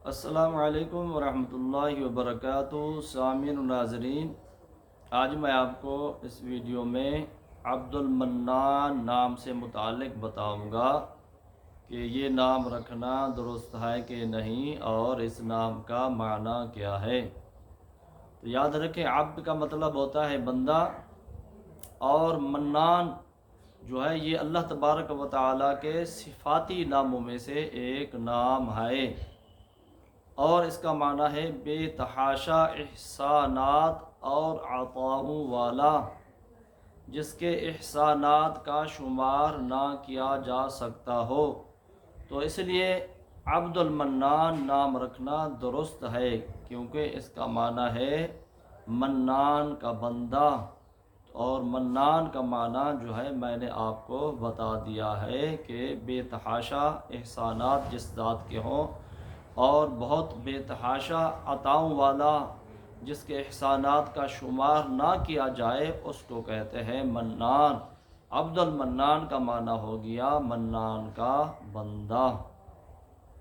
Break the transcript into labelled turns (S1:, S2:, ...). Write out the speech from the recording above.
S1: السلام علیکم ورحمۃ اللہ وبرکاتہ۔ سامعین و ناظرین، آج میں آپ کو اس ویڈیو میں عبد المنان نام سے متعلق بتاؤں گا کہ یہ نام رکھنا درست ہے کہ نہیں اور اس نام کا معنی کیا ہے۔ تو یاد رکھیں، عبد کا مطلب ہوتا ہے بندہ، اور منان جو ہے یہ اللہ تبارک و تعالیٰ کے صفاتی ناموں میں سے ایک نام ہے، اور اس کا معنی ہے بے تحاشا احسانات اور عطاؤں والا، جس کے احسانات کا شمار نہ کیا جا سکتا ہو۔ تو اس لیے عبد المنان نام رکھنا درست ہے، کیونکہ اس کا معنی ہے منان کا بندہ، اور منان کا معنی جو ہے میں نے آپ کو بتا دیا ہے کہ بے تحاشا احسانات جس ذات کے ہوں، اور بہت بے تحاشا عطاؤں والا، جس کے احسانات کا شمار نہ کیا جائے، اس کو کہتے ہیں منان۔ عبد المنان کا معنی ہو گیا منان کا بندہ۔